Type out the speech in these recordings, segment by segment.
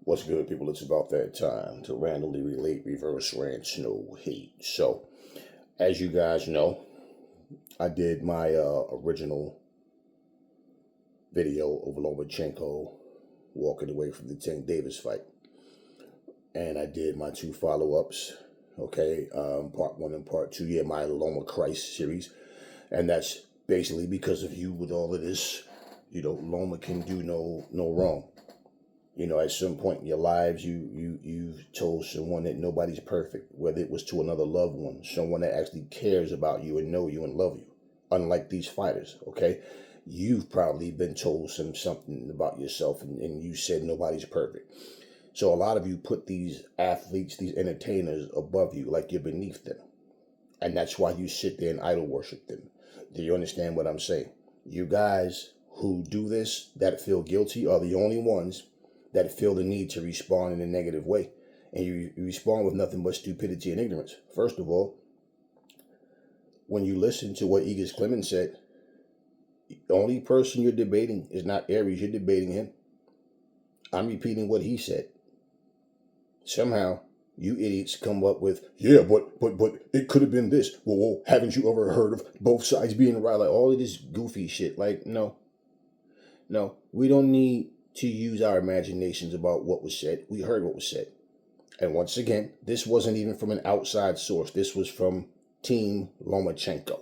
What's good, people? It's about that time to randomly relate, reverse rants, no hate. So, as you guys know, I did my original video of Lomachenko walking away from the Tank Davis fight, and I did my two follow-ups. Okay, part one and part two. Yeah, my Loma Christ series, and that's basically because of you with all of this. Loma can do no wrong. At some point in your lives, you've told someone that nobody's perfect, whether it was to another loved one, someone that actually cares about you and know you and love you. Unlike these fighters, okay? You've probably been told something about yourself, and you said nobody's perfect. So a lot of you put these athletes, these entertainers above you, like you're beneath them. And that's why you sit there and idol worship them. Do you understand what I'm saying? You guys who do this, that feel guilty, are the only ones that feel the need to respond in a negative way. And you respond with nothing but stupidity and ignorance. First of all, when you listen to what Aegis Clemens said, the only person you're debating is not Aries, you're debating him. I'm repeating what he said. Somehow, you idiots come up with, yeah, but it could have been this. Well, haven't you ever heard of both sides being right? Like all of this goofy shit. Like, no, we don't need to use our imaginations about what was said. We heard what was said. And once again, this wasn't even from an outside source. This was from Team Lomachenko.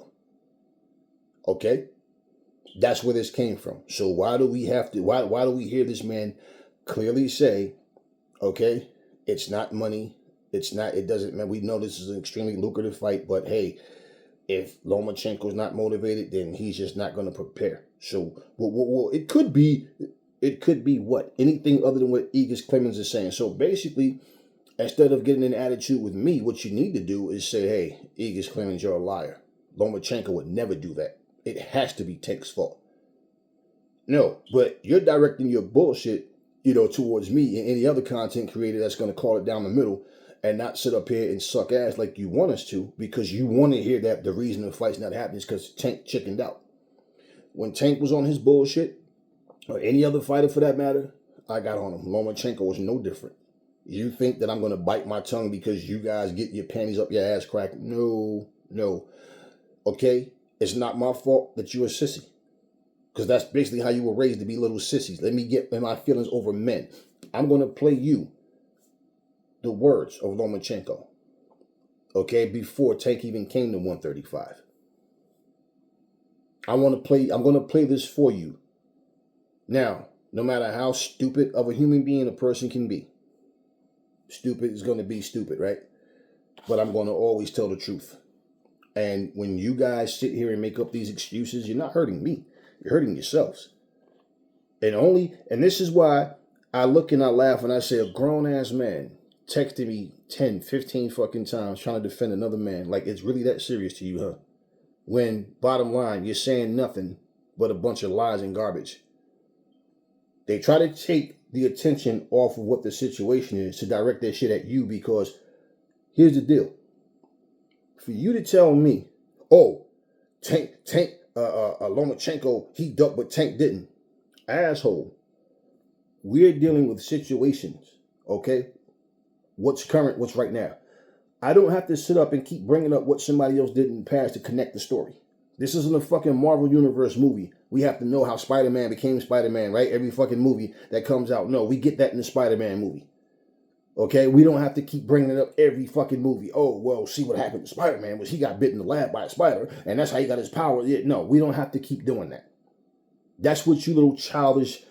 Okay? That's where this came from. So why do we hear this man clearly say, okay, it's not money. It doesn't matter. We know this is an extremely lucrative fight, but hey, if Lomachenko's not motivated, then he's just not going to prepare. So, well, it could be what? Anything other than what Aegis Clemens is saying. So basically, instead of getting an attitude with me, what you need to do is say, hey, Aegis Clemens, you're a liar. Lomachenko would never do that. It has to be Tank's fault. No, but you're directing your bullshit, towards me and any other content creator that's going to call it down the middle and not sit up here and suck ass like you want us to, because you want to hear that the reason the fight's not happening is because Tank chickened out. When Tank was on his bullshit, or any other fighter for that matter, I got on him. Lomachenko was no different. You think that I'm going to bite my tongue because you guys get your panties up your ass crack? No. Okay? It's not my fault that you're a sissy. Because that's basically how you were raised, to be little sissies. Let me get my feelings over men. I'm going to play you the words of Lomachenko. Okay? Before Tank even came to 135. I'm going to play this for you. Now, no matter how stupid of a human being a person can be, stupid is going to be stupid, right? But I'm going to always tell the truth. And when you guys sit here and make up these excuses, you're not hurting me. You're hurting yourselves. And this is why I look and I laugh and I say, a grown-ass man texted me 10, 15 fucking times trying to defend another man. Like, it's really that serious to you, huh? When, bottom line, you're saying nothing but a bunch of lies and garbage. They try to take the attention off of what the situation is to direct their shit at you, because here's the deal. For you to tell me, oh, Lomachenko, he ducked, but Tank didn't. Asshole. We're dealing with situations, okay? What's current, what's right now. I don't have to sit up and keep bringing up what somebody else did in the past to connect the story. This isn't a fucking Marvel Universe movie. We have to know how Spider-Man became Spider-Man, right? Every fucking movie that comes out. No, we get that in the Spider-Man movie. Okay? We don't have to keep bringing it up every fucking movie. Oh, well, see what happened to Spider-Man was he got bit in the lab by a spider, and that's how he got his power. No, we don't have to keep doing that. That's what you little childish,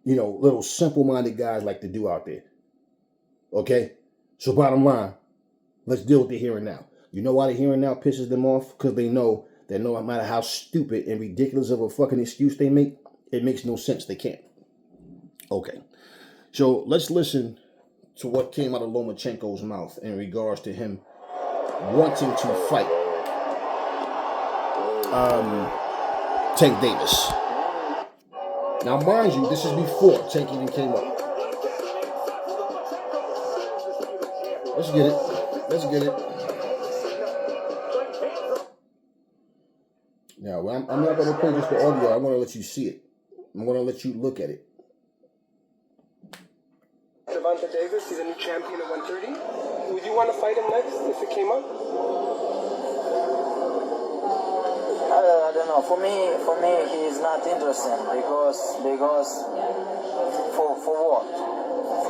little simple-minded guys like to do out there. Okay? So bottom line, let's deal with the here and now. You know why the here and now pisses them off? Because they know that no matter how stupid and ridiculous of a fucking excuse they make, it makes no sense. They can't. Okay. So let's listen to what came out of Lomachenko's mouth in regards to him wanting to fight Tank Davis. Now, mind you, this is before Tank even came up. Let's get it. Now, I'm not going to play just the audio. I want to let you see it. I'm going to let you look at it. Gervonta Davis. He's a new champion at 130. Would you want to fight him next if it came up? I don't know. For me, he is not interesting because for what?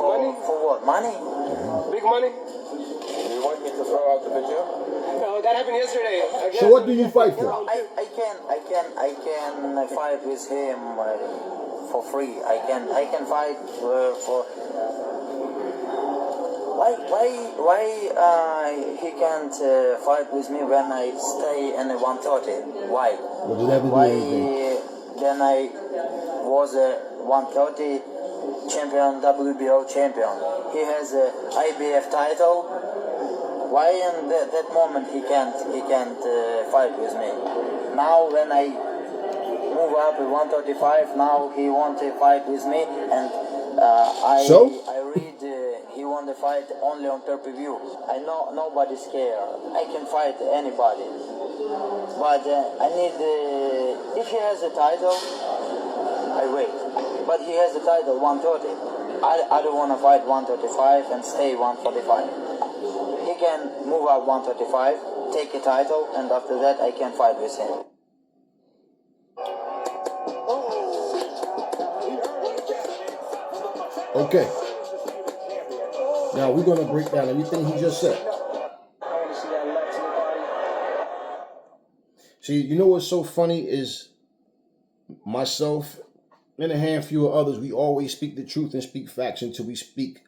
Money? For what? Money? Big money? Do you want me to throw out the video? No, that happened yesterday. I guess. So what do you fight for? I can fight with him for free. I can fight for. Why he can't fight with me when I stay in the 130? Why? Well, did that Why do anything? then I was a 130 champion, WBO champion. He has a IBF title. Why in that moment he can't fight with me? Now when I move up to 135, now he want to fight with me, and I read he want to fight only on pay-per-view. I know nobody's scared. I can fight anybody, but I need if he has a title, I wait. But he has a title 130. I don't want to fight 135 and stay 145. He can move up 135, take a title, and after that I can fight with him. Okay. Now we're going to break down everything he just said. See, you know what's so funny is myself and a handful of others, we always speak the truth and speak facts until we speak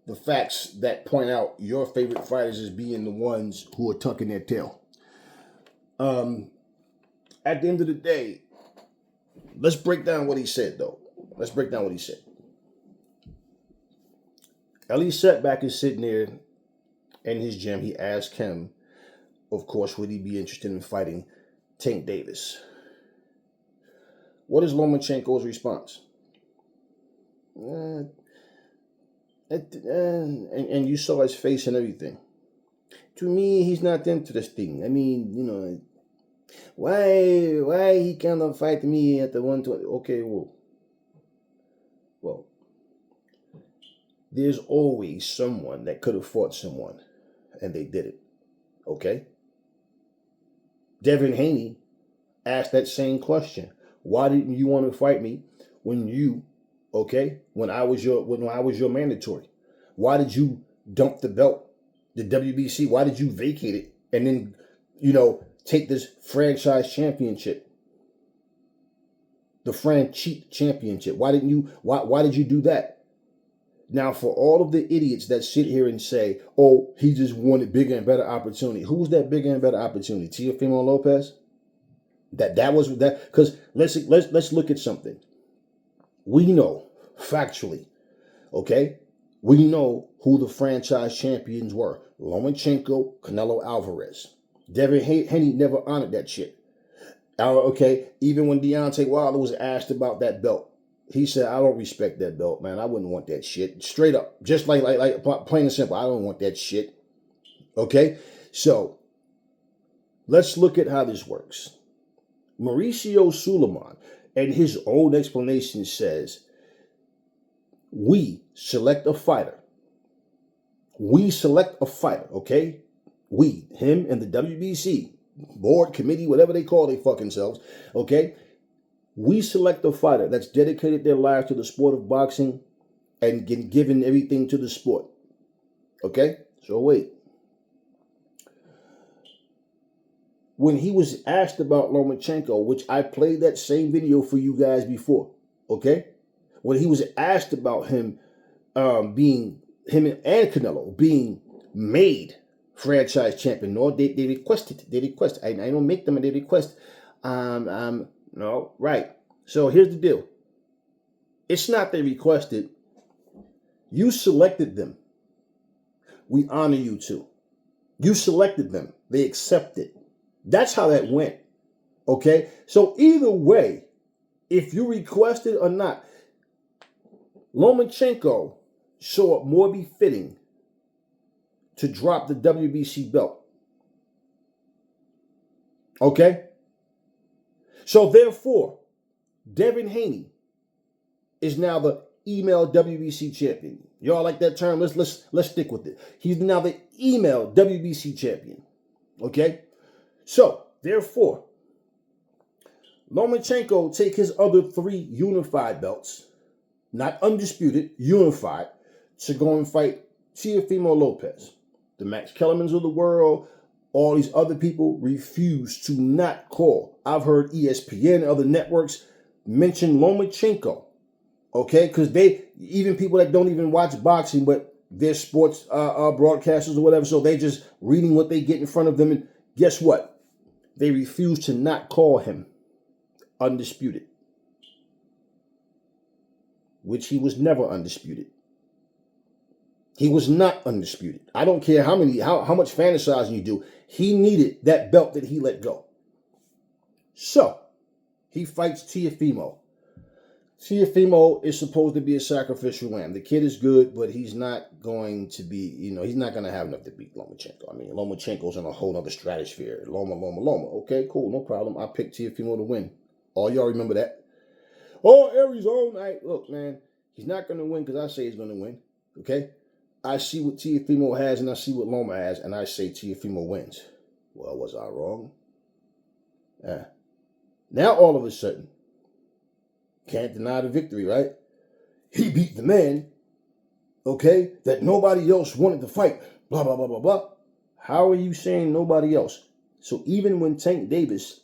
the facts that point out your favorite fighters as being the ones who are tucking their tail. At the end of the day, let's break down what he said, though. Let's break down what he said. Ellie Setback is sitting there in his gym. He asked him, of course, would he be interested in fighting Tank Davis? What is Lomachenko's response? And you saw his face and everything. To me, he's not interesting. I mean, you know, why he cannot fight me at the 120? Okay, well, there's always someone that could have fought someone, and they did it. Okay? Devin Haney asked that same question. Why didn't you want to fight me when I was your mandatory? Why did you dump the belt, the WBC? Why did you vacate it and then, take this franchise championship, the Cheat championship? Why did you do that? Now, for all of the idiots that sit here and say, "Oh, he just wanted bigger and better opportunity," who was that bigger and better opportunity? Teofimo Lopez. That was that. Because let's look at something. We know factually, okay? We know who the franchise champions were: Lomachenko, Canelo Alvarez. Devin Haney never honored that shit. Okay, even when Deontay Wilder was asked about that belt, he said, "I don't respect that belt, man. I wouldn't want that shit." Straight up. Just like plain and simple. I don't want that shit. Okay? So, let's look at how this works. Mauricio Suleiman, and his own explanation says, we select a fighter. Okay? We, him and the WBC, board, committee, whatever they call they fucking selves, okay? We select a fighter that's dedicated their life to the sport of boxing and given everything to the sport. Okay? So wait. When he was asked about Lomachenko, which I played that same video for you guys before, okay? When he was asked about him and Canelo being made franchise champion, no, they requested. I don't make them, and they request. No, right. So here's the deal. It's not they requested. You selected them. We honor you too. You selected them. They accepted. That's how that went. Okay? So either way, if you requested or not, Lomachenko saw it more befitting to drop the WBC belt. Okay? So therefore, Devin Haney is now the email WBC champion. Y'all like that term? Let's stick with it. He's now the email WBC champion. Okay? So, therefore, Lomachenko take his other 3 unified belts, not undisputed, unified, to go and fight Teofimo Lopez. The Max Kellermans of the world, all these other people refuse to not call. I've heard ESPN and other networks mention Lomachenko. Okay, because they, even people that don't even watch boxing, but they're sports broadcasters or whatever, so they just reading what they get in front of them, and guess what? They refuse to not call him undisputed, which he was never undisputed. He was not undisputed. I don't care how much fantasizing you do. He needed that belt that he let go. So, he fights Teofimo. Teofimo is supposed to be a sacrificial lamb. The kid is good, but he's not going to be, he's not going to have enough to beat Lomachenko. I mean, Lomachenko's in a whole other stratosphere. Loma. Okay, cool, no problem. I picked Teofimo to win. All y'all remember that? Oh, Arizona. Look, man, he's not going to win because I say he's going to win. Okay? I see what Teofimo has and I see what Loma has, and I say Teofimo wins. Well, was I wrong? Now, all of a sudden, can't deny the victory, right? He beat the man, okay, that nobody else wanted to fight. Blah, blah, blah, blah, blah. How are you saying nobody else? So even when Tank Davis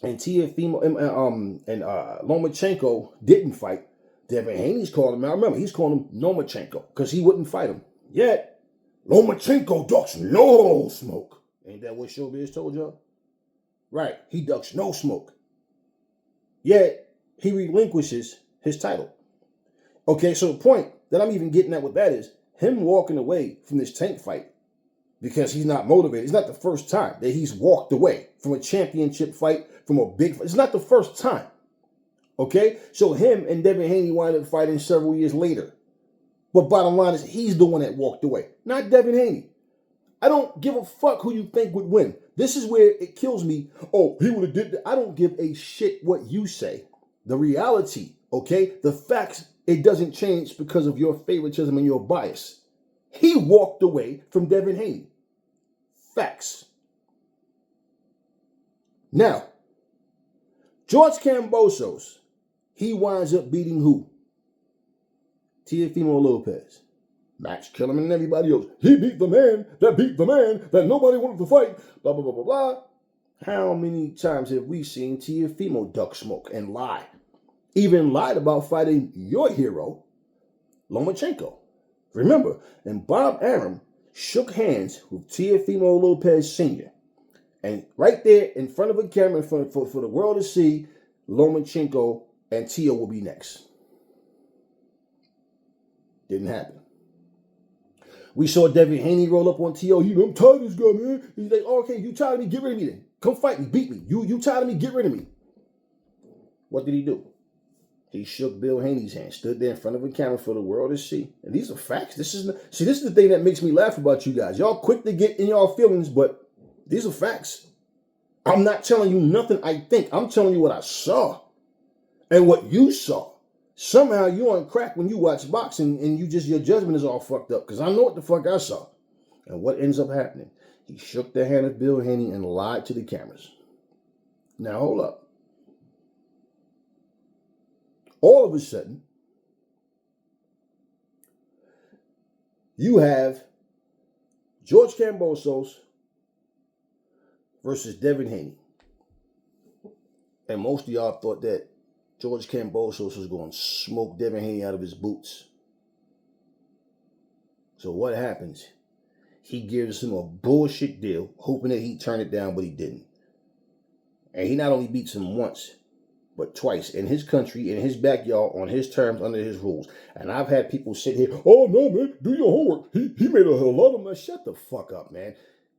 and Teofimo and Lomachenko didn't fight, Devin Haney's calling him out. Remember, he's calling him Lomachenko because he wouldn't fight him. Yet, Lomachenko ducks no smoke. Ain't that what Showbiz told y'all? Right, he ducks no smoke. Yet, he relinquishes his title. Okay, so the point that I'm even getting at with that is him walking away from this Tank fight because he's not motivated. It's not the first time that he's walked away from a championship fight, from a big fight. It's not the first time. Okay, so him and Devin Haney wound up fighting several years later. But bottom line is he's the one that walked away, not Devin Haney. I don't give a fuck who you think would win. This is where it kills me. Oh, he would have did that. I don't give a shit what you say. The reality, okay? The facts, it doesn't change because of your favoritism and your bias. He walked away from Devin Haney. Facts. Now, George Kambosos, he winds up beating who? Teofimo Lopez. Max Kellerman and everybody else. He beat the man that nobody wanted to fight. Blah, blah, blah, blah, blah. How many times have we seen Teofimo duck smoke and lie? Even lied about fighting your hero, Lomachenko. Remember, and Bob Arum shook hands with Teofimo Lopez Sr. And right there in front of a camera for the world to see, Lomachenko and Teo will be next. Didn't happen. We saw Devin Haney roll up on Teo. I'm tired of this guy, man. He's like, oh, okay, you tired of me? Get rid of me then. Come fight me. Beat me. You tired of me? Get rid of me. What did he do? He shook Bill Haney's hand, stood there in front of a camera for the world to see. And these are facts. This is the thing that makes me laugh about you guys. Y'all quick to get in y'all feelings, but these are facts. I'm not telling you nothing I think. I'm telling you what I saw and what you saw. Somehow you on crack when you watch boxing and your judgment is all fucked up because I know what the fuck I saw. And what ends up happening? He shook the hand of Bill Haney and lied to the cameras. Now hold up. All of a sudden, you have George Kambosos versus Devin Haney. And most of y'all thought that George Kambosos was going to smoke Devin Haney out of his boots. So what happens? He gives him a bullshit deal, hoping that he'd turn it down, but he didn't. And he not only beats him once, but twice in his country, in his backyard, on his terms, under his rules. And I've had people sit here, oh no, man, do your homework. He made a lot of mess. Shut the fuck up, man.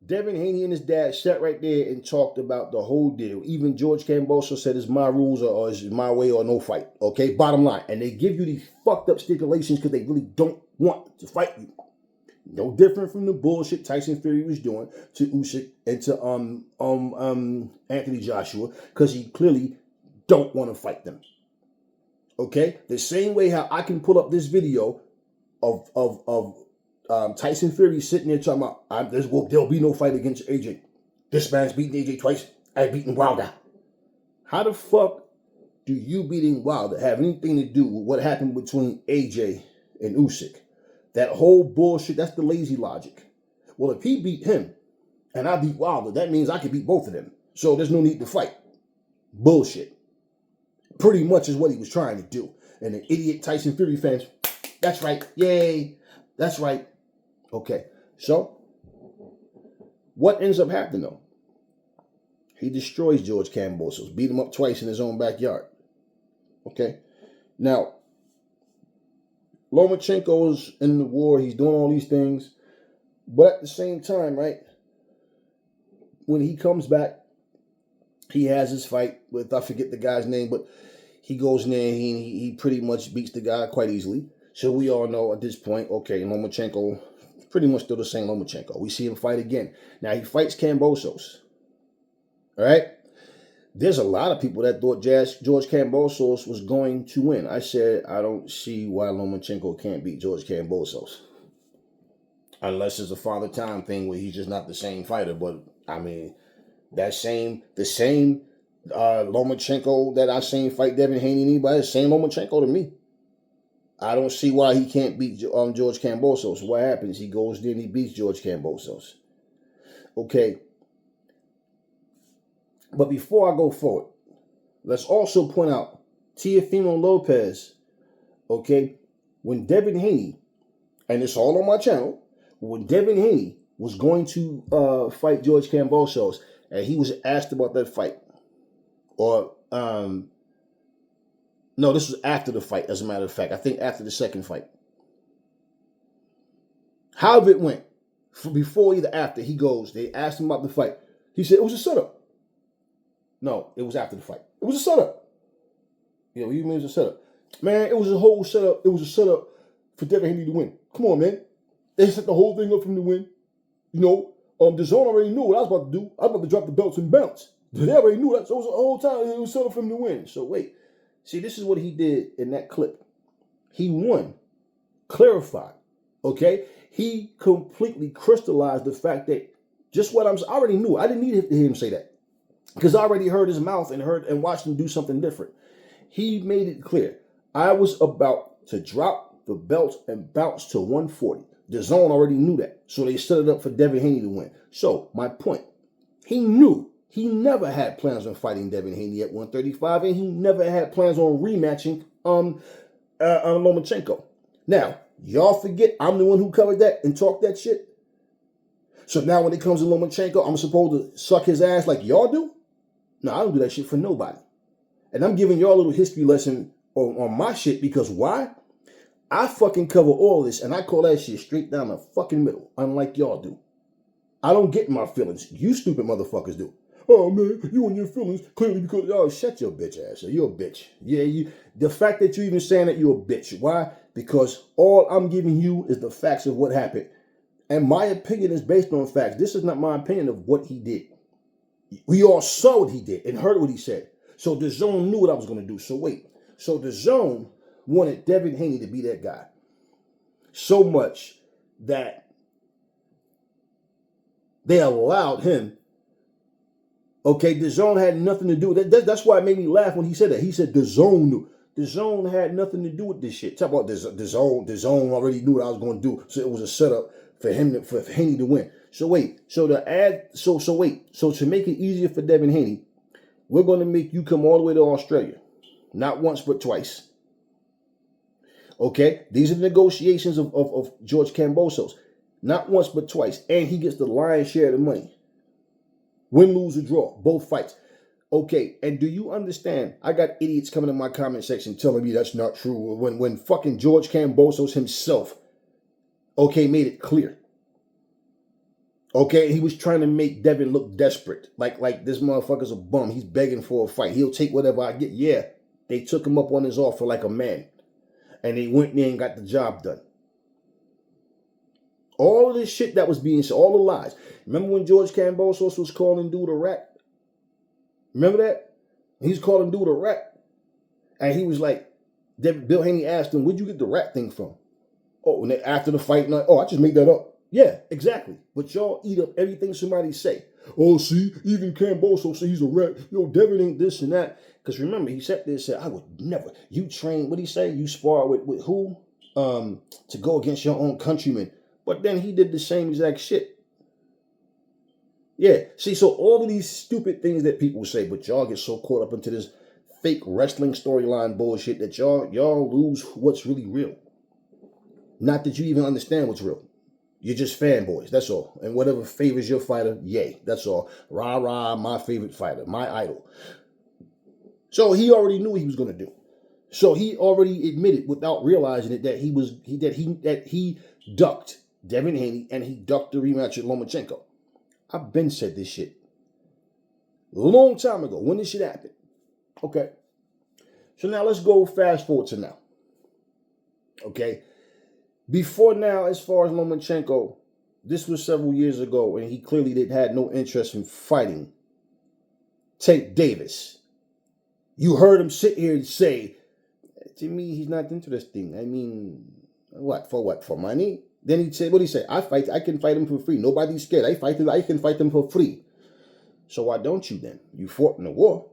Devin Haney and his dad sat right there and talked about the whole deal. Even George Kambosos said it's my rules or it's my way or no fight. Okay, bottom line. And they give you these fucked up stipulations because they really don't want to fight you. No different from the bullshit Tyson Fury was doing to Usyk and to Anthony Joshua because he clearly don't want to fight them. Okay? The same way how I can pull up this video of Tyson Fury sitting there talking about, there'll be no fight against AJ. This man's beaten AJ twice. I've beaten Wilder. How the fuck do you beating Wilder have anything to do with what happened between AJ and Usyk? That whole bullshit, that's the lazy logic. Well, if he beat him and I beat Wilder, that means I can beat both of them. So there's no need to fight. Bullshit. Pretty much is what he was trying to do. And the idiot Tyson Fury fans, that's right. Yay. That's right. Okay. So, what ends up happening though? He destroys George Kambosos, beat him up twice in his own backyard. Okay. Now, Lomachenko's in the war. He's doing all these things. But at the same time, right, when he comes back, he has his fight with, I forget the guy's name, but he goes in there and he pretty much beats the guy quite easily. So we all know at this point, okay, Lomachenko, pretty much still the same Lomachenko. We see him fight again. Now he fights Kambosos. All right? There's a lot of people that thought George Kambosos was going to win. I said, I don't see why Lomachenko can't beat George Kambosos. Unless it's a Father Time thing where he's just not the same fighter. But, I mean, the same Lomachenko that I seen fight Devin Haney and anybody, the same Lomachenko to me. I don't see why he can't beat George Kambosos. What happens? He goes there and he beats George Kambosos. Okay. But before I go forward, let's also point out Teofimo Lopez, okay, when Devin Haney, and it's all on my channel, when Devin Haney was going to fight George Kambosos, and he was asked about that fight, or, no, this was after the fight, as a matter of fact. I think after the second fight. However it went, before either after, they asked him about the fight. He said, it was a setup. No, it was after the fight. It was a setup. You know, you mean it was a setup. Man, it was a whole setup. It was a setup for Devin Haney to win. Come on, man. They set the whole thing up for him to win. You know, the zone already knew what I was about to do. I was about to drop the belts and bounce. They already knew that. So it was the whole time it was set up for him to win. So wait. See, this is what he did in that clip. He won. Clarified. Okay? He completely crystallized the fact that just what I already knew. I didn't need to hear him say that. Because I already heard his mouth and watched him do something different. He made it clear. I was about to drop the belt and bounce to 140. The zone already knew that. So they set it up for Devin Haney to win. So, my point. He knew. He never had plans on fighting Devin Haney at 135. And he never had plans on rematching Lomachenko. Now, y'all forget I'm the one who covered that and talked that shit. So now when it comes to Lomachenko, I'm supposed to suck his ass like y'all do? No, I don't do that shit for nobody. And I'm giving y'all a little history lesson on my shit because why? I fucking cover all this and I call that shit straight down the fucking middle, unlike y'all do. I don't get in my feelings. You stupid motherfuckers do. Oh man, you in your feelings clearly because, oh, shut your bitch ass. You're a bitch. Yeah, the fact that you're even saying that you're a bitch. Why? Because all I'm giving you is the facts of what happened. And my opinion is based on facts. This is not my opinion of what he did. We all saw what he did and heard what he said. So the zone knew what I was going to do. So wait. So the zone wanted Devin Haney to be that guy. So much that they allowed him. Okay, the zone had nothing to do with that. That's why it made me laugh when he said that. He said the zone knew. The zone had nothing to do with this shit. Talk about the zone. The zone already knew what I was going to do. So it was a setup for Haney to win. So wait, so to make it easier for Devin Haney, we're going to make you come all the way to Australia. Not once, but twice. Okay? These are the negotiations of George Kambosos. Not once, but twice. And he gets the lion's share of the money. Win, lose, or draw. Both fights. Okay, and do you understand? I got idiots coming in my comment section telling me that's not true. When fucking George Kambosos himself, okay, made it clear. Okay, he was trying to make Devin look desperate. Like this motherfucker's a bum. He's begging for a fight. He'll take whatever I get. Yeah, they took him up on his offer like a man. And they went there and got the job done. All of this shit that was being said, all the lies. Remember when George Kambosos was calling dude a rat? Remember that? He's calling dude a rat. And he was like, Bill Haney asked him, where'd you get the rat thing from? Oh, and then after the fight, like, oh, I just made that up. Yeah, exactly. But y'all eat up everything somebody say. Oh, see, even Camboso say he's a rat. Yo, Devin ain't this and that. Because remember, he sat there and said, I would never. You train, what did he say? You spar with who? To go against your own countrymen. But then he did the same exact shit. Yeah, see, so all of these stupid things that people say, but y'all get so caught up into this fake wrestling storyline bullshit that y'all lose what's really real. Not that you even understand what's real. You're just fanboys, that's all. And whatever favors your fighter, yay, that's all. Rah, rah, my favorite fighter, my idol. So he already knew what he was going to do. So he already admitted without realizing it that he ducked Devin Haney and he ducked the rematch with Lomachenko. I've been said this shit a long time ago when this shit happened. Okay. So now let's go fast forward to now. Okay. Before now, as far as Lomachenko, this was several years ago, and he clearly had no interest in fighting Tank Davis. You heard him sit here and say, to me, he's not interesting. I mean, what? For money? Then he said, what did he say? I can fight him for free. Nobody's scared. I can fight him for free. So why don't you then? You fought in the war,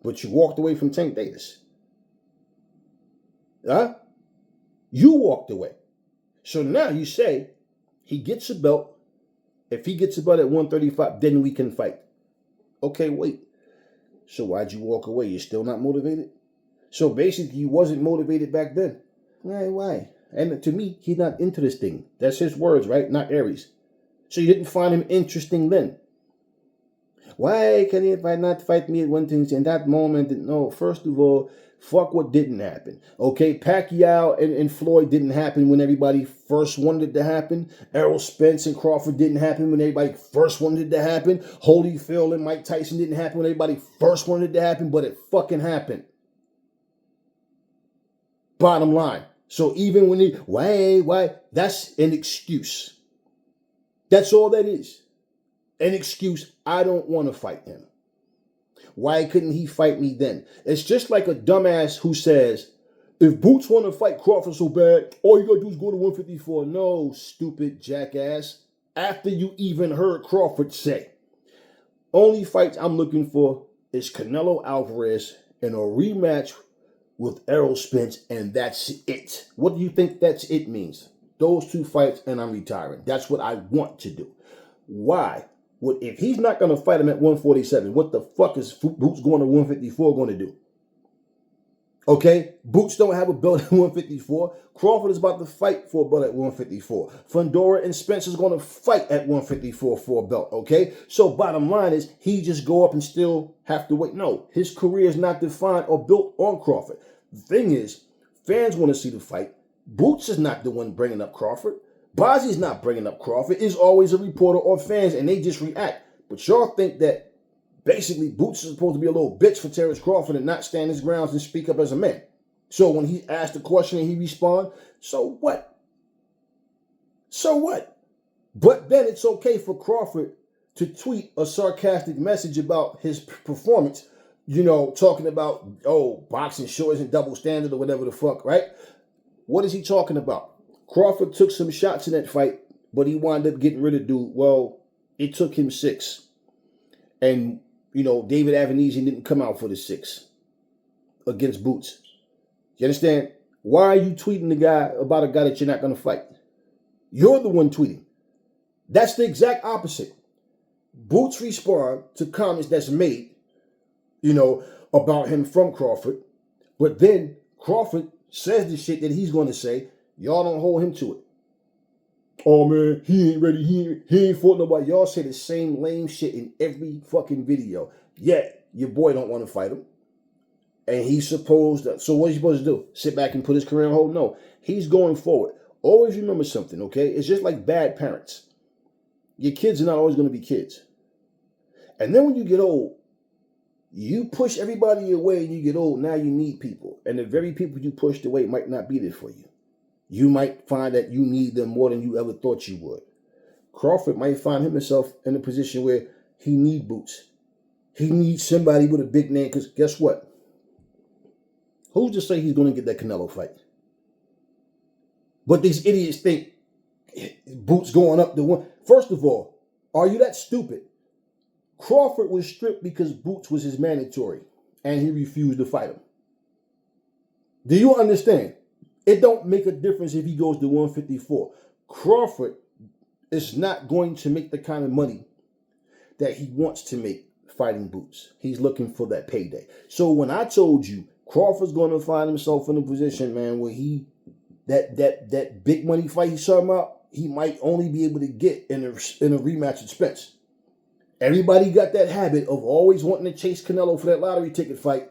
but you walked away from Tank Davis. Huh? You walked away. So now you say he gets a belt. If he gets a belt at 135, then we can fight. Okay, wait. So why'd you walk away? You're still not motivated? So basically you wasn't motivated back then. Why? And to me, he's not interesting. That's his words, right? Not Aries. So you didn't find him interesting then. Why can he not fight me at one thing in that moment? No, first of all, fuck what didn't happen. Okay, Pacquiao and Floyd didn't happen when everybody first wanted it to happen. Errol Spence and Crawford didn't happen when everybody first wanted it to happen. Holyfield and Mike Tyson didn't happen when everybody first wanted it to happen, but it fucking happened. Bottom line. So even when why? That's an excuse. That's all that is. An excuse. I don't want to fight him. Why couldn't he fight me then? It's just like a dumbass who says, if Boots want to fight Crawford so bad, all you got to do is go to 154. No, stupid jackass. After you even heard Crawford say, only fights I'm looking for is Canelo Alvarez and a rematch with Errol Spence, and that's it. What do you think that's it means? Those two fights and I'm retiring. That's what I want to do. Why? If he's not going to fight him at 147, what the fuck is Boots going to 154 going to do? Okay? Boots don't have a belt at 154. Crawford is about to fight for a belt at 154. Fundora and Spence is going to fight at 154 for a belt, okay? So bottom line is he just go up and still have to wait. No, his career is not defined or built on Crawford. The thing is, fans want to see the fight. Boots is not the one bringing up Crawford. Bozzy's not bringing up Crawford. It's always a reporter or fans, and they just react. But y'all think that basically Boots is supposed to be a little bitch for Terrence Crawford and not stand his grounds and speak up as a man. So when he asked a question and he respond, so what? So what? But then it's okay for Crawford to tweet a sarcastic message about his performance, talking about, boxing sure isn't double standard or whatever the fuck, right? What is he talking about? Crawford took some shots in that fight, but he wound up getting rid of dude. Well, it took him 6. And, David Avanesian didn't come out for the 6 against Boots. You understand? Why are you tweeting about a guy that you're not going to fight? You're the one tweeting. That's the exact opposite. Boots respond to comments that's made, about him from Crawford. But then Crawford says the shit that he's going to say. Y'all don't hold him to it. Oh, man, he ain't ready. He ain't fought nobody. Y'all say the same lame shit in every fucking video. Yet, your boy don't want to fight him. And he's supposed to. So what is he supposed to do? Sit back and put his career on hold? No. He's going forward. Always remember something, okay? It's just like bad parents. Your kids are not always going to be kids. And then when you get old, you push everybody away and you get old. Now you need people. And the very people you pushed away might not be there for you. You might find that you need them more than you ever thought you would. Crawford might find himself in a position where he needs Boots. He needs somebody with a big name because guess what? Who's to say he's going to get that Canelo fight? But these idiots think Boots going up the one. First of all, are you that stupid? Crawford was stripped because Boots was his mandatory, and he refused to fight him. Do you understand? It don't make a difference if he goes to 154. Crawford is not going to make the kind of money that he wants to make fighting Boots. He's looking for that payday. So when I told you Crawford's going to find himself in a position, man, where that big money fight he's talking about, he might only be able to get in a rematch with Spence. Everybody got that habit of always wanting to chase Canelo for that lottery ticket fight,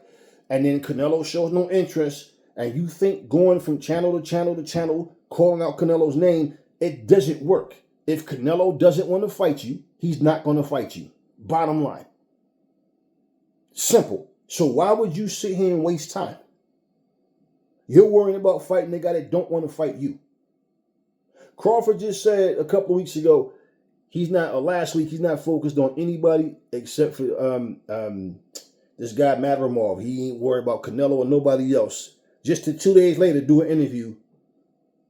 and then Canelo shows no interest, and you think going from channel to channel to channel, calling out Canelo's name, it doesn't work. If Canelo doesn't want to fight you, he's not going to fight you. Bottom line. Simple. So why would you sit here and waste time? You're worrying about fighting the guy that don't want to fight you. Crawford just said a couple of weeks ago, last week, he's not focused on anybody except for this guy, Madrimov. He ain't worried about Canelo or nobody else. Just to 2 days later, do an interview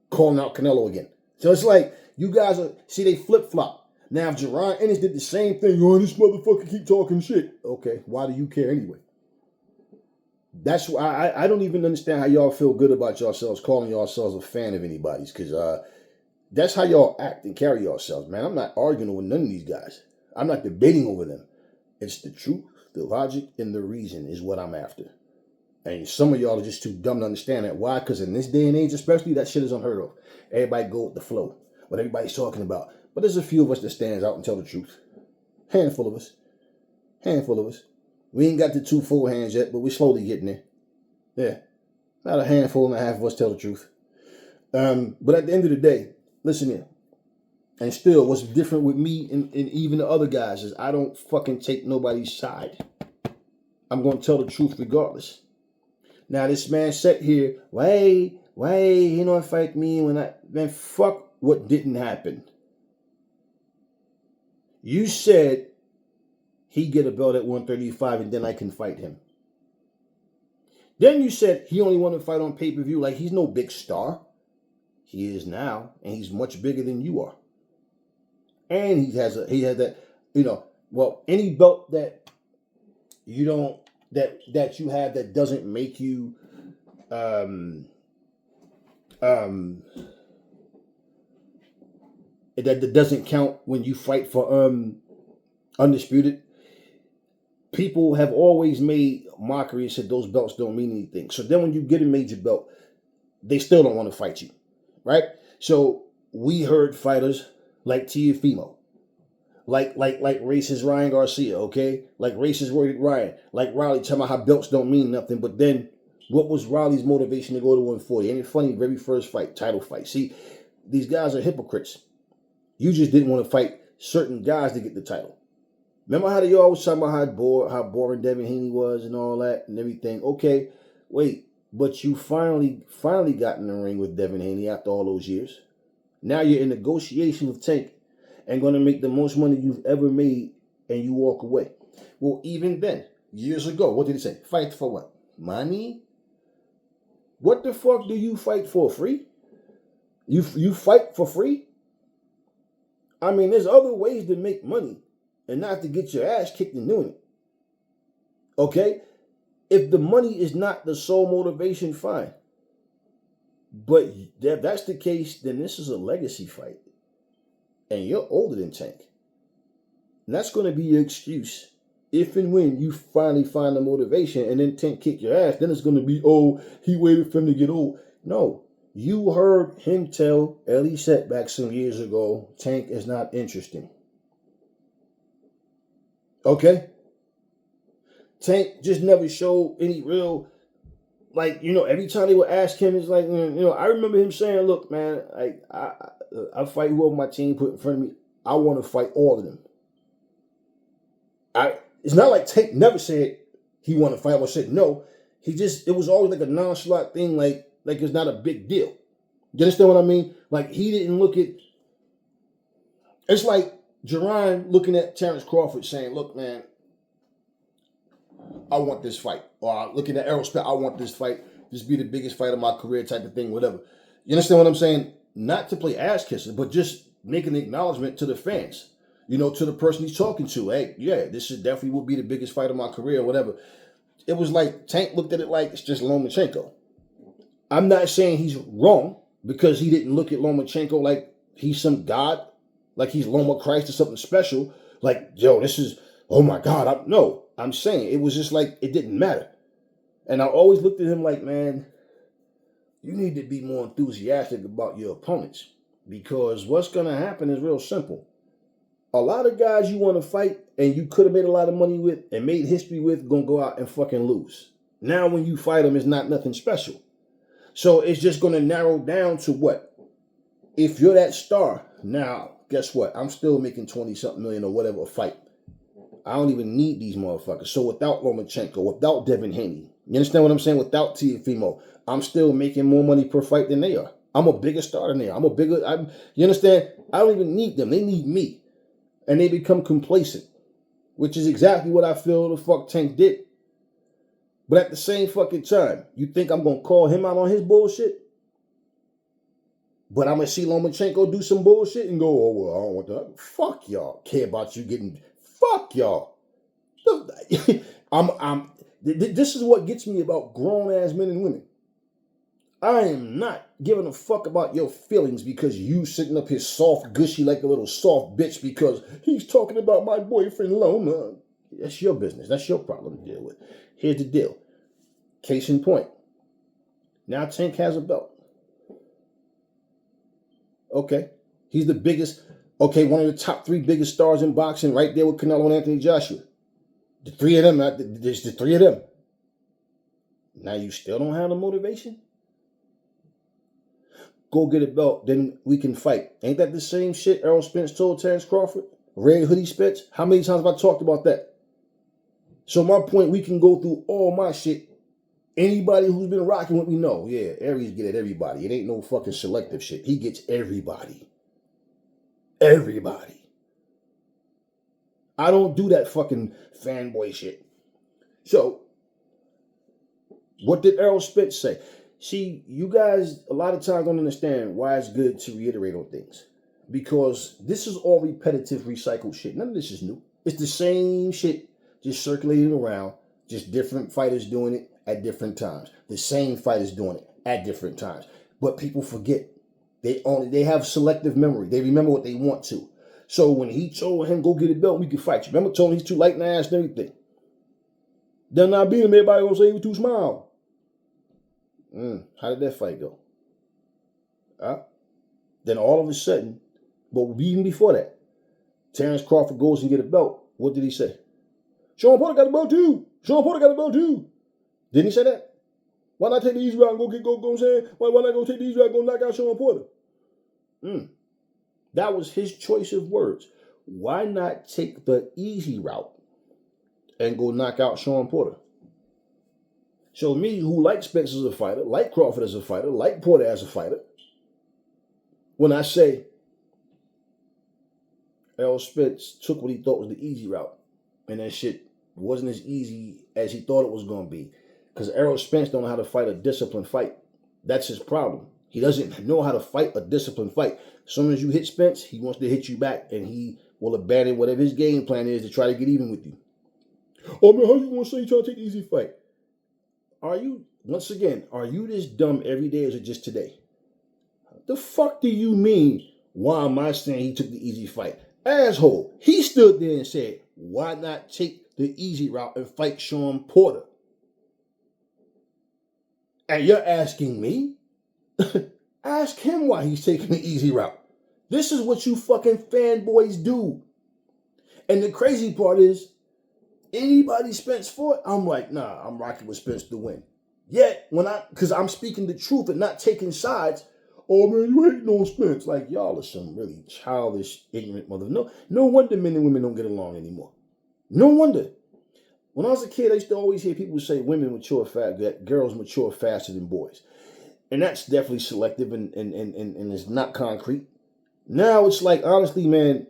calling out Canelo again. So it's like, you guys they flip-flop. Now, if Jerron Ennis did the same thing, this motherfucker keep talking shit. Okay, why do you care anyway? That's why I don't even understand how y'all feel good about yourselves, calling yourselves a fan of anybody's, because that's how y'all act and carry yourselves, man. I'm not arguing with none of these guys. I'm not debating over them. It's the truth, the logic, and the reason is what I'm after. And some of y'all are just too dumb to understand that. Why? Because in this day and age especially, that shit is unheard of. Everybody go with the flow, what everybody's talking about. But there's a few of us that stands out and tell the truth. Handful of us. We ain't got the 2 full hands yet, but we're slowly getting there. Yeah. About a handful and a half of us tell the truth. But at the end of the day, listen here. And still, what's different with me and even the other guys is I don't fucking take nobody's side. I'm going to tell the truth regardless. Now, this man sat here, why he don't fight me man, fuck what didn't happen. You said he get a belt at 135 and then I can fight him. Then you said he only want to fight on pay-per-view like he's no big star. He is now, and he's much bigger than you are. And he has that, any belt that you don't, that you have that doesn't make you, that doesn't count when you fight for undisputed. People have always made mockery and said those belts don't mean anything. So then when you get a major belt, they still don't want to fight you, right? So we heard fighters like Teofimo, like racist Ryan Garcia, okay? Like racist Ryan, like Riley talking about how belts don't mean nothing. But then what was Riley's motivation to go to 140? Ain't it funny? Very first fight, title fight. See, these guys are hypocrites. You just didn't want to fight certain guys to get the title. Remember how they always talking about how boring Devin Haney was and all that and everything? Okay, wait, but you finally got in the ring with Devin Haney after all those years. Now you're in negotiation with Tank and going to make the most money you've ever made and you walk away. Well, even then, years ago, what did he say? Fight for what? Money? What the fuck do you fight for? Free? You fight for free? I mean, there's other ways to make money and not to get your ass kicked in doing it. Okay? If the money is not the sole motivation, fine. But if that's the case, then this is a legacy fight. And you're older than Tank. And that's going to be your excuse. If and when you finally find the motivation and then Tank kick your ass, then it's going to be, oh, he waited for him to get old. No. You heard him tell Ellie Setback some years ago, Tank is not interesting. Okay? Tank just never showed any real, every time they would ask him, it's like, I remember him saying, look, man, I fight whoever my team put in front of me. I want to fight all of them. It's not like Tank never said he wanted to fight or said no. It was always like a nonchalant thing, like it's not a big deal. You understand what I mean? Like, he didn't look at, it's like Jerron looking at Terrence Crawford saying, look, man, I want this fight. Or looking at Errol Spence, I want this fight. This be the biggest fight of my career type of thing, whatever. You understand what I'm saying? Not to play ass kisser, but just make an acknowledgement to the fans. You know, to the person he's talking to. Hey, yeah, this is definitely will be the biggest fight of my career, or whatever. It was like Tank looked at it like it's just Lomachenko. I'm not saying he's wrong because he didn't look at Lomachenko like he's some god, like he's Loma Christ or something special. Like, yo, this is, oh my God. No, I'm saying it was just like it didn't matter. And I always looked at him like, man, you need to be more enthusiastic about your opponents because what's going to happen is real simple. A lot of guys you want to fight and you could have made a lot of money with and made history with going to go out and fucking lose. Now when you fight them, it's not nothing special. So it's just going to narrow down to what? If you're that star, now, guess what? I'm still making 20-something million or whatever a fight. I don't even need these motherfuckers. So without Lomachenko, without Devin Haney, you understand what I'm saying? Without Tiafimo, I'm still making more money per fight than they are. I'm a bigger star than they are. You understand? I don't even need them. They need me. And they become complacent, which is exactly what I feel the fuck Tank did. But at the same fucking time, you think I'm going to call him out on his bullshit? But I'm going to see Lomachenko do some bullshit and go, oh, well, I don't want that. Fuck y'all. Care about you getting, fuck y'all. This is what gets me about grown-ass men and women. I am not giving a fuck about your feelings because you sitting up here soft, gushy like a little soft bitch because he's talking about my boyfriend Loma. That's your business. That's your problem to deal with. Here's the deal. Case in point. Now Tank has a belt. Okay. He's the biggest, one of the top 3 biggest stars in boxing right there with Canelo and Anthony Joshua. The 3 of them, there's the 3 of them. Now you still don't have the motivation? Go get a belt, then we can fight. Ain't that the same shit Errol Spence told Terrence Crawford? Red Hoodie Spence? How many times have I talked about that? So my point, we can go through all my shit. Anybody who's been rocking with me know, yeah, Aries get at everybody. It ain't no fucking selective shit. He gets everybody. Everybody. I don't do that fucking fanboy shit. So, what did Errol Spence say? See, you guys a lot of times don't understand why it's good to reiterate on things. Because this is all repetitive, recycled shit. None of this is new. It's the same shit just circulating around, just different fighters doing it at different times. The same fighters doing it at different times. But people forget. They have selective memory. They remember what they want to. So when he told him, go get a belt, we can fight you. Remember, told him he's too light in the ass and everything. Then I beat him, everybody gonna say he was too small. How did that fight go? Then all of a sudden, but even before that, Terrence Crawford goes and get a belt. What did he say? Sean Porter got a belt too. Sean Porter got a belt too. Didn't he say that? Why not take the easy route and go saying, why not go take the easy route and go knock out Sean Porter? That was his choice of words. Why not take the easy route and go knock out Sean Porter? So me, who like Spence as a fighter, like Crawford as a fighter, like Porter as a fighter, when I say Errol Spence took what he thought was the easy route, and that shit wasn't as easy as he thought it was going to be, because Errol Spence don't know how to fight a disciplined fight. That's his problem. He doesn't know how to fight a disciplined fight. As soon as you hit Spence, he wants to hit you back, and he will abandon whatever his game plan is to try to get even with you. Oh man, how you going to say you trying to take the easy fight? Are you this dumb every day or is it just today? The fuck do you mean, why am I saying he took the easy fight? Asshole, he stood there and said, why not take the easy route and fight Sean Porter? And you're asking me? Ask him why he's taking the easy route. This is what you fucking fanboys do. And the crazy part is, anybody Spence fought, I'm like, nah, I'm rocking with Spence to win. Yet, because I'm speaking the truth and not taking sides, oh man, you hating on Spence. Like, y'all are some really childish, ignorant mother. No wonder men and women don't get along anymore. No wonder. When I was a kid, I used to always hear people say women mature fast, that girls mature faster than boys. And that's definitely selective and it's not concrete. Now it's like, honestly, man,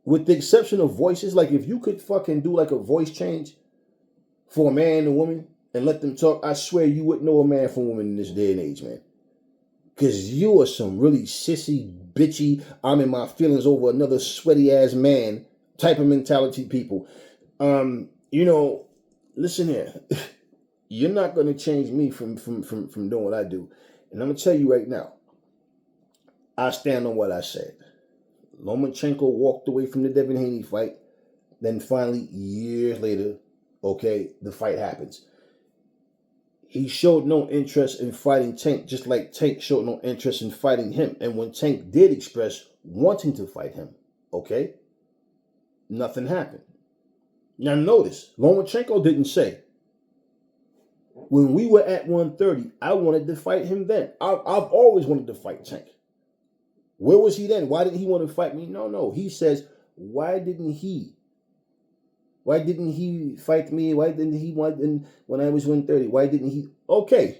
with the exception of voices, like if you could fucking do like a voice change for a man and a woman, and let them talk, I swear you wouldn't know a man from woman in this day and age, man. Because you are some really sissy, bitchy, I'm in my feelings over another sweaty ass man type of mentality people. Listen here. You're not going to change me from doing what I do. And I'm going to tell you right now, I stand on what I said. Lomachenko walked away from the Devin Haney fight. Then finally, years later, okay, the fight happens. He showed no interest in fighting Tank, just like Tank showed no interest in fighting him. And when Tank did express wanting to fight him, okay, nothing happened. Now notice, Lomachenko didn't say, when we were at 130, I wanted to fight him then. I've always wanted to fight Tank. Where was he then? Why didn't he want to fight me? No. He says, why didn't he fight me? Why didn't he want when I was 130? Why didn't he? Okay.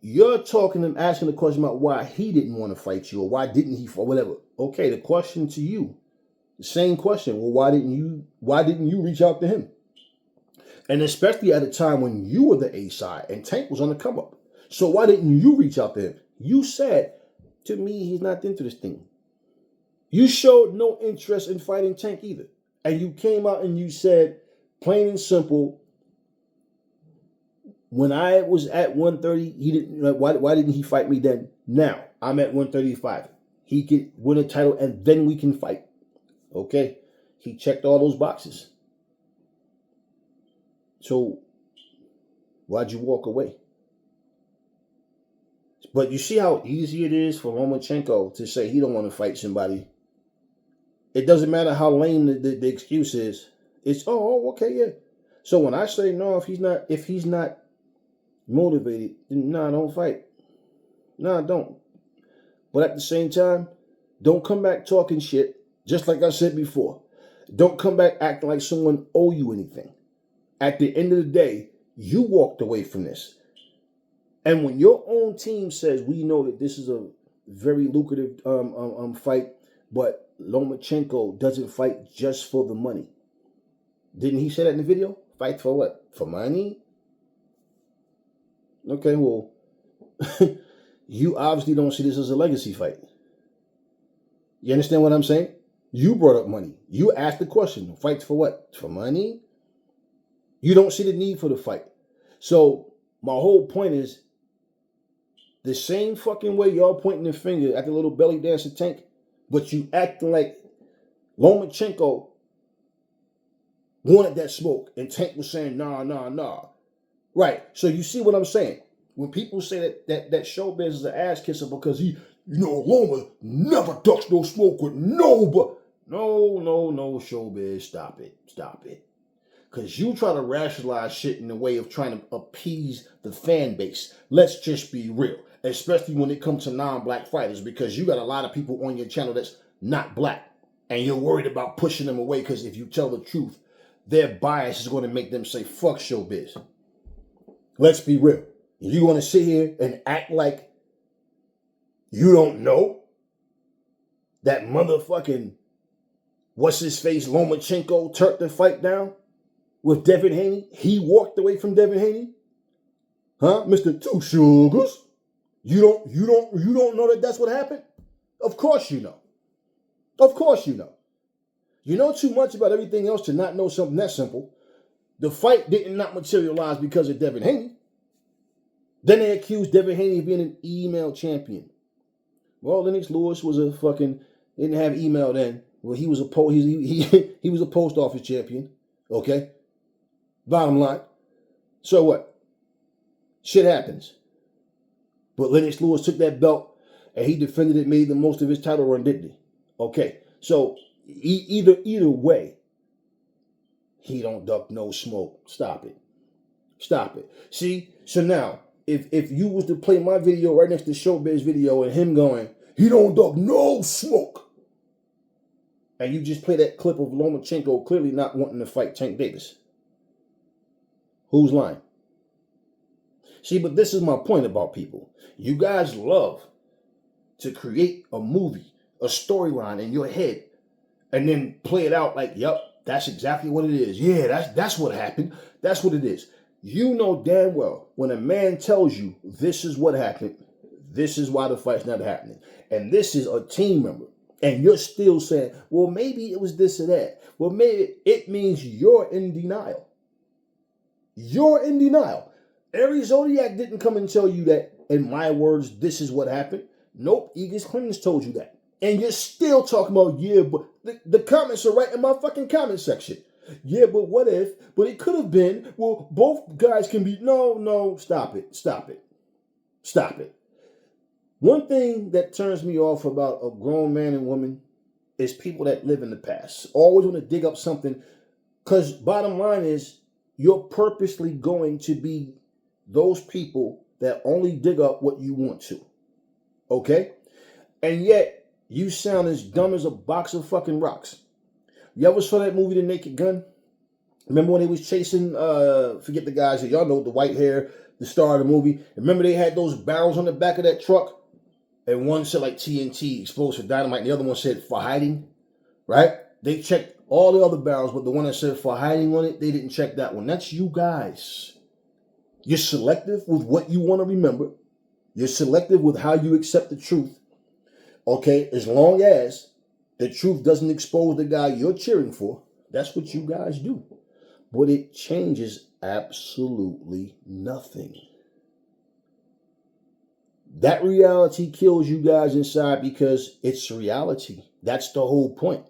You're talking and asking the question about why he didn't want to fight you or why didn't he, or whatever. Okay, the question to you, the same question. Well, why didn't you reach out to him? And especially at a time when you were the A side and Tank was on the come up. So why didn't you reach out to him? You said, to me, he's not into this thing. You showed no interest in fighting Tank either. And you came out and you said, plain and simple, when I was at 130, he didn't. Why didn't he fight me then? Now I'm at 135. He could win a title and then we can fight. Okay, he checked all those boxes. So why'd you walk away? But you see how easy it is for Lomachenko to say he don't want to fight somebody. It doesn't matter how lame the excuse is. It's, okay, yeah. So when I say no, if he's not motivated, then don't fight. Don't. But at the same time, don't come back talking shit, just like I said before. Don't come back acting like someone owe you anything. At the end of the day, you walked away from this. And when your own team says, we know that this is a very lucrative fight, but Lomachenko doesn't fight just for the money. Didn't he say that in the video? Fight for what? For money? Okay, well, you obviously don't see this as a legacy fight. You understand what I'm saying? You brought up money. You asked the question, fight for what? For money? You don't see the need for the fight. So my whole point is, the same fucking way y'all pointing the finger at the little belly dancer Tank, but you acting like Lomachenko wanted that smoke and Tank was saying, nah. Right. So you see what I'm saying? When people say that Showbiz is an ass kisser because Loma never ducks no smoke with nobody. No, Showbiz, stop it. Because you try to rationalize shit in the way of trying to appease the fan base. Let's just be real. Especially when it comes to non-black fighters. Because you got a lot of people on your channel that's not black. And you're worried about pushing them away because if you tell the truth, their bias is going to make them say, fuck Showbiz. Let's be real. You want to sit here and act like you don't know that motherfucking what's-his-face Lomachenko turned the fight down with Devin Haney? He walked away from Devin Haney? Huh? Mr. Two Sugars? You don't know that that's what happened? Of course you know. Of course you know. You know too much about everything else to not know something that simple. The fight did not materialize because of Devin Haney. Then they accused Devin Haney of being an email champion. Well, Lennox Lewis was didn't have email then. Well, he was he was a post office champion. Okay? Bottom line. So what? Shit happens. But Lennox Lewis took that belt and he defended it, made the most of his title run, didn't he? Okay. So either way, he don't duck no smoke. Stop it. See? So now, if you was to play my video right next to Showbiz video and him going, he don't duck no smoke, and you just play that clip of Lomachenko clearly not wanting to fight Tank Davis, who's lying? See, but this is my point about people. You guys love to create a movie, a storyline in your head, and then play it out like, yep, That's exactly what it is. Yeah, that's what happened. That's what it is. You know damn well when a man tells you this is what happened, this is why the fight's not happening, and this is a team member, and you're still saying, well, maybe it was this or that. Well, maybe it means you're in denial. You're in denial. Aries Zodiac didn't come and tell you that, in my words, this is what happened. Nope, Aegis Clemens told you that. And you're still talking about, yeah, but the comments are right in my fucking comment section. Yeah, but what if? But it could have been, well, both guys can be, no, stop it. One thing that turns me off about a grown man and woman is people that live in the past. Always want to dig up something, because bottom line is, you're purposely going to be those people that only dig up what you want to. Okay? And yet, you sound as dumb as a box of fucking rocks. You ever saw that movie, The Naked Gun? Remember when they was chasing, forget the guys, y'all know the white hair, the star of the movie. Remember they had those barrels on the back of that truck? And one said like TNT, exposed for dynamite, and the other one said for hiding, right? They checked all the other barrels, but the one that said for hiding on it, they didn't check that one. That's you guys. You're selective with what you want to remember. You're selective with how you accept the truth. Okay, as long as the truth doesn't expose the guy you're cheering for, that's what you guys do. But it changes absolutely nothing. That reality kills you guys inside because it's reality. That's the whole point.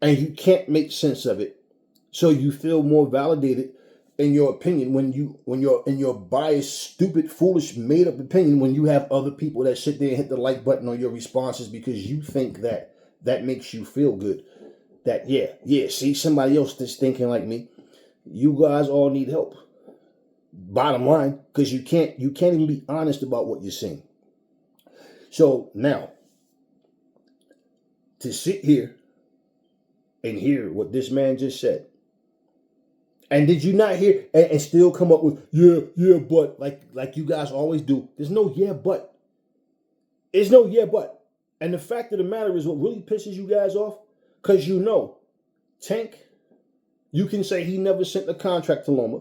And you can't make sense of it. So you feel more validated in your opinion when you're in your biased, stupid, foolish, made up opinion when you have other people that sit there and hit the like button on your responses because you think that makes you feel good. That see, somebody else that's thinking like me. You guys all need help. Bottom line, because you can't even be honest about what you're saying. So now, to sit here and hear what this man just said, and did you not hear and still come up with yeah, but like you guys always do? There's no yeah, but. There's no yeah, but. And the fact of the matter is, what really pisses you guys off, because you know, Tank, you can say he never sent the contract to Loma.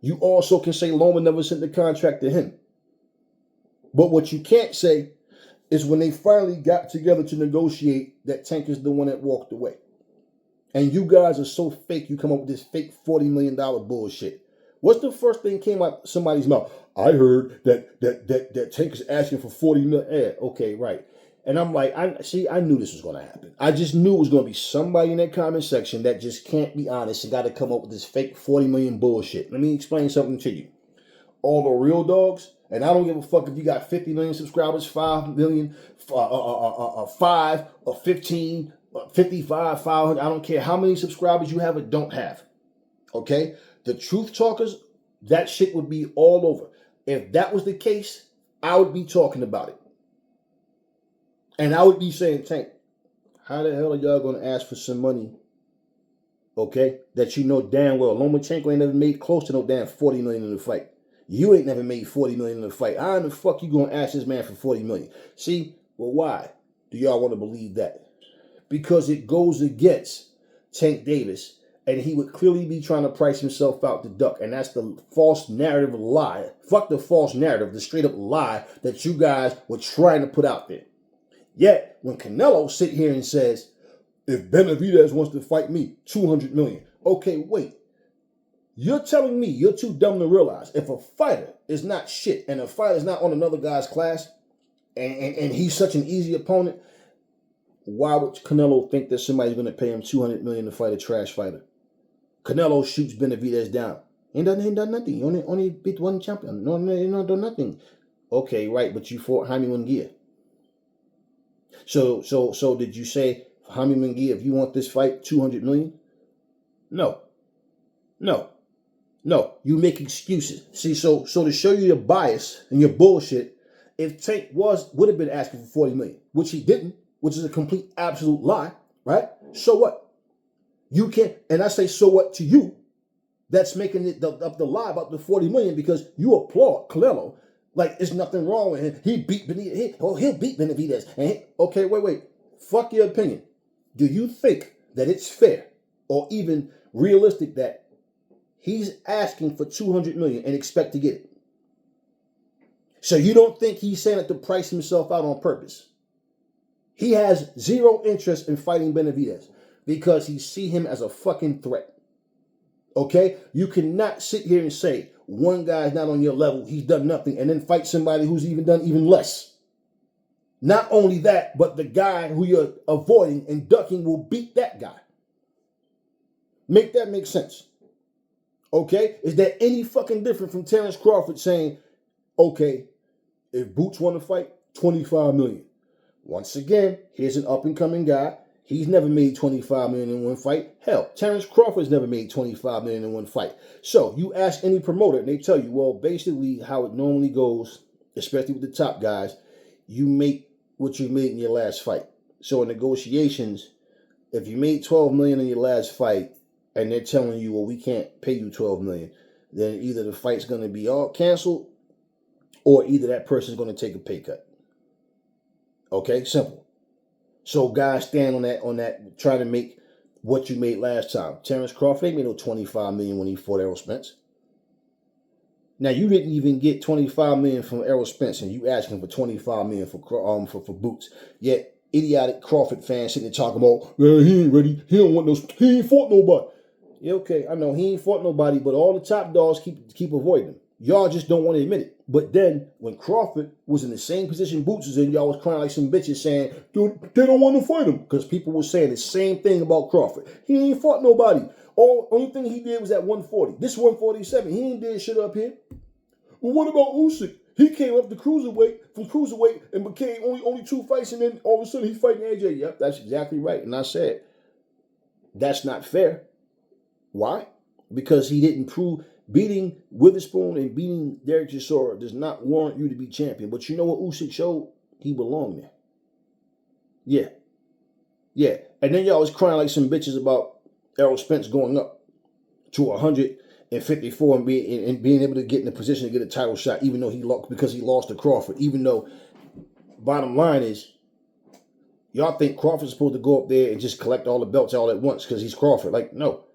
You also can say Loma never sent the contract to him. But what you can't say is when they finally got together to negotiate, that Tank is the one that walked away. And you guys are so fake, you come up with this fake $40 million bullshit. What's the first thing came out somebody's mouth? I heard that Tank is asking for $40 million. Yeah, okay, right. And I'm like, I knew this was going to happen. I just knew it was going to be somebody in that comment section that just can't be honest and got to come up with this fake 40 million bullshit. Let me explain something to you. All the real dogs, and I don't give a fuck if you got 50 million subscribers, 5 million, 5 or 15, 55, 500. I don't care how many subscribers you have or don't have. Okay? The truth talkers, that shit would be all over. If that was the case, I would be talking about it. And I would be saying, Tank, how the hell are y'all going to ask for some money, okay, that you know damn well Lomachenko ain't never made close to no damn 40 million in the fight. You ain't never made 40 million in the fight. How in the fuck you going to ask this man for 40 million? See, well, why do y'all want to believe that? Because it goes against Tank Davis, and he would clearly be trying to price himself out to duck. And that's the false narrative lie. Fuck the false narrative, the straight up lie that you guys were trying to put out there. Yet, when Canelo sit here and says, if Benavidez wants to fight me, 200 million. Okay, wait. You're telling me you're too dumb to realize if a fighter is not shit and a fighter is not on another guy's class and he's such an easy opponent, why would Canelo think that somebody's going to pay him 200 million to fight a trash fighter? Canelo shoots Benavidez down. He ain't done nothing. He only beat one champion. No, not done nothing. Okay, right, but you fought Jaime Munguia. So did you say, Jaime Munguia, if you want this fight, 200 million? No. You make excuses. See, so to show you your bias and your bullshit, if Tank would have been asking for 40 million, which he didn't, which is a complete absolute lie, right? So what? You can't, and I say so what to you, that's making it up the lie about the 40 million because you applaud Canelo. Like, there's nothing wrong with him. He beat Benavidez. He'll beat Benavidez. Okay, wait. Fuck your opinion. Do you think that it's fair or even realistic that he's asking for $200 million and expect to get it. So you don't think he's saying it to price himself out on purpose? He has zero interest in fighting Benavidez because he see him as a fucking threat. Okay? You cannot sit here and say one guy's not on your level, he's done nothing, and then fight somebody who's done even less. Not only that, but the guy who you're avoiding and ducking will beat that guy. Make that make sense. Okay? Is that any fucking different from Terrence Crawford saying, okay, if Boots want to fight, $25 million. Once again, here's an up-and-coming guy. He's never made $25 million in one fight. Hell, Terrence Crawford's never made $25 million in one fight. So you ask any promoter, and they tell you, well, basically how it normally goes, especially with the top guys, you make what you made in your last fight. So in negotiations, if you made $12 million in your last fight, and they're telling you, well, we can't pay you $12 million, then either the fight's going to be all canceled, or either that person's going to take a pay cut. Okay, simple. So guys stand on that, trying to make what you made last time. Terrence Crawford ain't made no $25 million when he fought Errol Spence. Now you didn't even get $25 million from Errol Spence, and you asking for $25 million for Boots. Yet idiotic Crawford fans sitting there talking about, man, he ain't ready. He don't want no. He ain't fought nobody. Yeah, okay, I know he ain't fought nobody, but all the top dogs keep avoiding him. Y'all just don't want to admit it. But then, when Crawford was in the same position Boots was in, y'all was crying like some bitches saying, dude, they don't want to fight him. Because people were saying the same thing about Crawford. He ain't fought nobody. Only thing he did was at 140. This 147, he ain't did shit up here. Well, what about Usyk? He came up to cruiserweight, and became only 2 fights, and then all of a sudden he's fighting AJ. Yep, that's exactly right. And I said, that's not fair. Why? Because he didn't prove... Beating Witherspoon and beating Derek Chisora does not warrant you to be champion. But you know what Usyk showed? He belonged there. Yeah. And then y'all was crying like some bitches about Errol Spence going up to 154 and being able to get in a position to get a title shot, even though he lost because he lost to Crawford. Even though, bottom line is, y'all think Crawford's supposed to go up there and just collect all the belts all at once because he's Crawford. Like, no.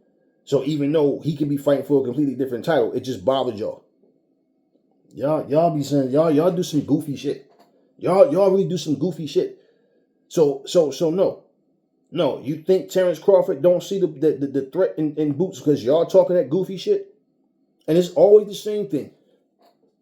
So even though he could be fighting for a completely different title, it just bothered y'all. Y'all be saying, y'all do some goofy shit. Y'all really do some goofy shit. So no. No, you think Terrence Crawford don't see the threat in Boots because y'all talking that goofy shit? And it's always the same thing.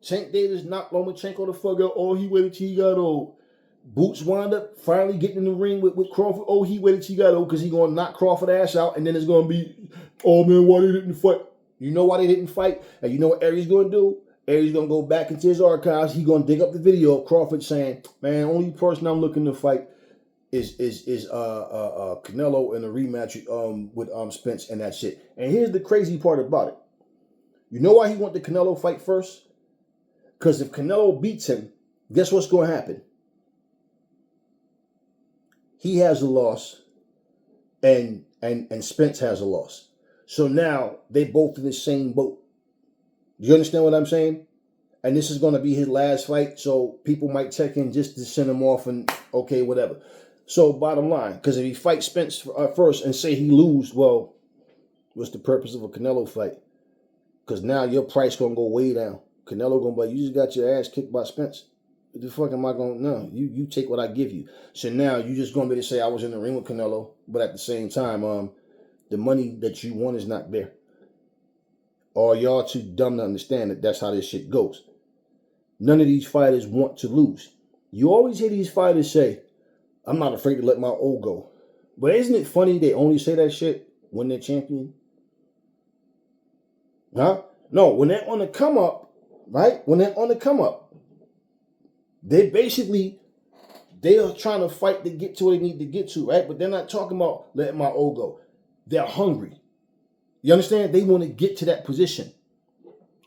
Tank Davis knocked Lomachenko the fuck out. Oh, he waited till he got old. Boots wound up finally getting in the ring with Crawford. Oh, he waited till he got old because he's going to knock Crawford ass out. And then it's going to be, oh, man, why they didn't fight? You know why they didn't fight? And you know what Aries going to do? Aries going to go back into his archives. He's going to dig up the video of Crawford saying, man, only person I'm looking to fight is Canelo in a rematch with Spence and that shit. And here's the crazy part about it. You know why he want the Canelo fight first? Because if Canelo beats him, guess what's going to happen? He has a loss, and Spence has a loss. So now they both in the same boat. You understand what I'm saying? And this is going to be his last fight, so people might check in just to send him off and okay, whatever. So bottom line, because if he fights Spence first and say he lose, well, what's the purpose of a Canelo fight? Because now your price going to go way down. Canelo going to be like, you just got your ass kicked by Spence. What the fuck am I going to... No, you take what I give you. So now you just going to be able to say I was in the ring with Canelo, but at the same time, the money that you want is not there. Or y'all too dumb to understand that that's how this shit goes. None of these fighters want to lose. You always hear these fighters say, I'm not afraid to let my old go. But isn't it funny they only say that shit when they're champion? Huh? No, when they're on the come up, right? When they're on the come up, they are trying to fight to get to where they need to get to, right? But they're not talking about letting my old go. They're hungry. You understand? They want to get to that position.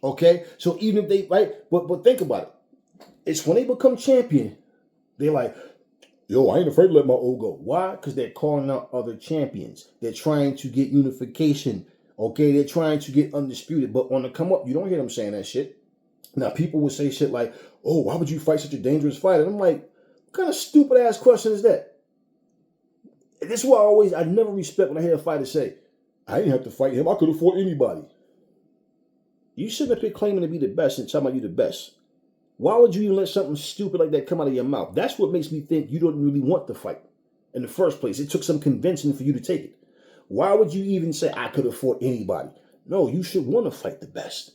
Okay? So even if they, right? But think about it. It's when they become champion, they're like, yo, I ain't afraid to let my old go. Why? Because they're calling out other champions. They're trying to get unification. Okay? They're trying to get undisputed. But on the come up, you don't hear them saying that shit. Now, people will say shit like, oh, why would you fight such a dangerous fight? And I'm like, what kind of stupid ass question is that? This is why I never respect when I hear a fighter say, I didn't have to fight him. I could have fought anybody. You shouldn't be claiming to be the best and talking about you the best. Why would you even let something stupid like that come out of your mouth? That's what makes me think you don't really want the fight in the first place. It took some convincing for you to take it. Why would you even say, I could have fought anybody? No, you should want to fight the best.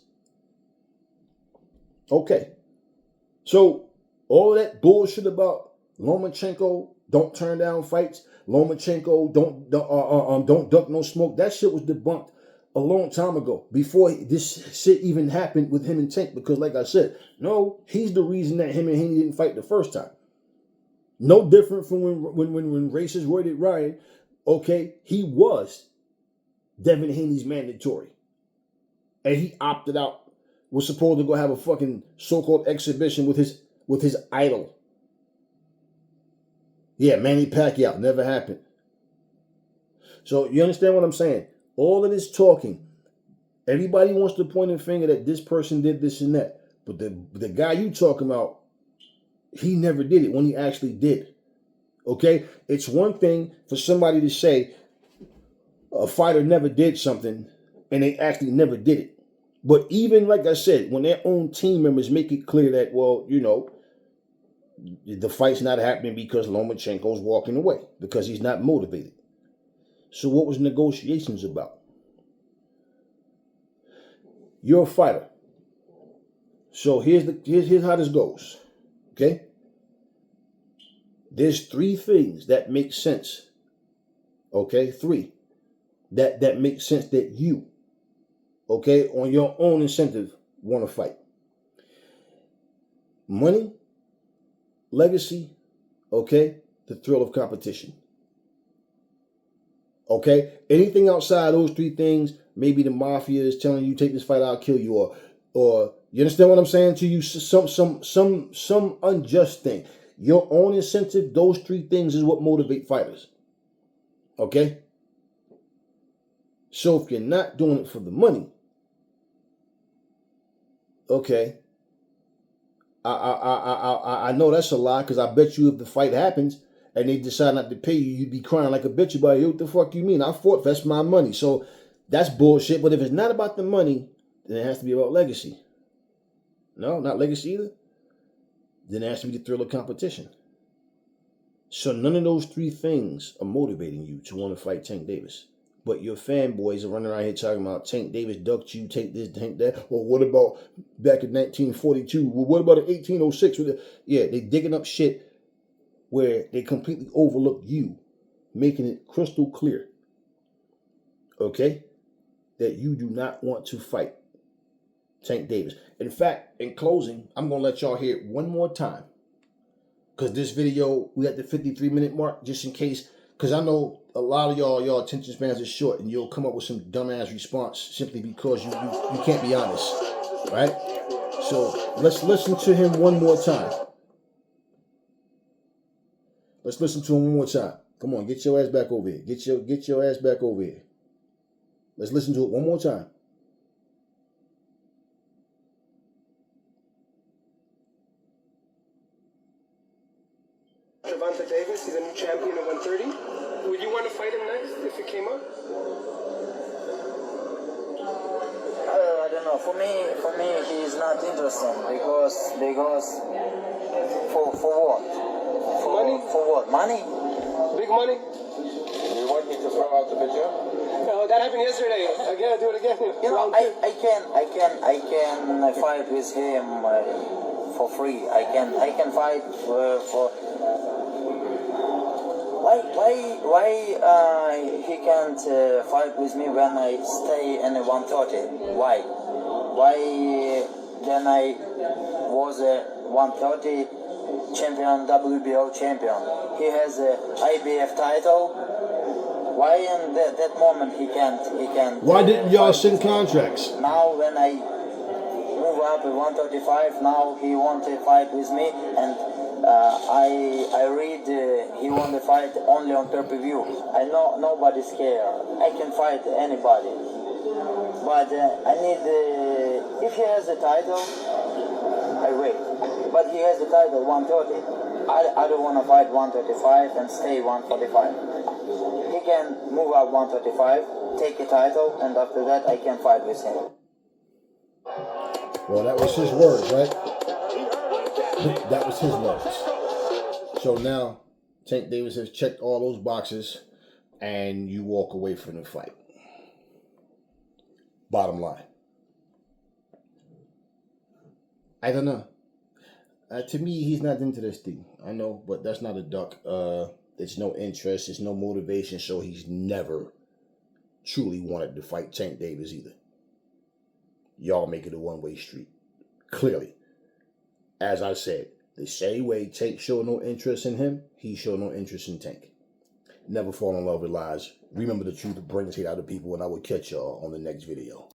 Okay. So, all that bullshit about Lomachenko don't turn down fights, Lomachenko don't duck no smoke, that shit was debunked a long time ago, before this shit even happened with him and Tank. Because like I said, no, he's the reason that him and Haney didn't fight the first time. No different from when racist Roy did Ryan. Okay, he was Devin Haney's mandatory, and he opted out. Was supposed to go have a fucking so-called exhibition with his idol. Yeah, Manny Pacquiao, never happened. So you understand what I'm saying? All of this talking, everybody wants to point a finger that this person did this and that. But the guy you talking about, he never did it when he actually did. Okay? It's one thing for somebody to say a fighter never did something and they actually never did it. But even, like I said, when their own team members make it clear that, well, you know, the fight's not happening because Lomachenko's walking away, because he's not motivated. So what was negotiations about? You're a fighter. So here's how this goes. Okay? There's 3 things that make sense. Okay? 3. That makes sense that you, okay, on your own incentive, want to fight. Money, legacy, okay, the thrill of competition. Okay? Anything outside those 3 things, maybe the mafia is telling you, take this fight, I'll kill you, or you understand what I'm saying to you? Some unjust thing. Your own incentive, those 3 things is what motivate fighters. Okay? So if you're not doing it for the money, okay, I know that's a lie, because I bet you if the fight happens and they decide not to pay you, you'd be crying like a bitch about it. What the fuck you mean? I fought, that's my money. So that's bullshit. But if it's not about the money, then it has to be about legacy. No, not legacy either. Then it has to be the thrill of competition. So none of those 3 things are motivating you to want to fight Tank Davis. But your fanboys are running around here talking about Tank Davis ducked you, take this, Tank that. Or what about back in 1942? Well, what about in 1806? Yeah, they digging up shit where they completely overlook you, making it crystal clear, okay, that you do not want to fight Tank Davis. In fact, in closing, I'm going to let y'all hear it one more time, because this video, we at the 53-minute mark, just in case, because I know a lot of y'all attention spans are short, and you'll come up with some dumbass response simply because you can't be honest, right? So let's listen to him one more time. Let's listen to him one more time. Come on, get your ass back over here. Get your ass back over here. Let's listen to it one more time. Davis, he's a new champion at 130. Would you want to fight him next if it came up? I don't know. For me, he's not interesting because for what? Money? For what? Money? Big money? Do you want me to throw out the video? Oh, that happened yesterday. I gotta do it again. You know, I can fight with him for free. I can fight for. Why he can't fight with me when I stay in a 130? Why then I was a 130 champion, WBO champion. He has a IBF title. Why in that moment he can't? Why didn't y'all send contracts? Now when I move up to 135, now he wants to fight with me, and I read he won the fight only on pay-per-view. I know nobody's scared. I can fight anybody, but I need if he has a title, I wait. But he has a title 130. I don't want to fight 135 and stay 145. He can move up 135, take a title, and after that I can fight with him. Well, that was his words, right? That was his words. So now, Tank Davis has checked all those boxes, and you walk away from the fight. Bottom line. I don't know. To me, he's not into this thing. I know, but that's not a duck. There's no interest. There's no motivation. So he's never truly wanted to fight Tank Davis either. Y'all make it a one-way street. Clearly. As I said, the same way Tank showed no interest in him, he showed no interest in Tank. Never fall in love with lies. Remember the truth brings hate out of people, and I will catch y'all on the next video.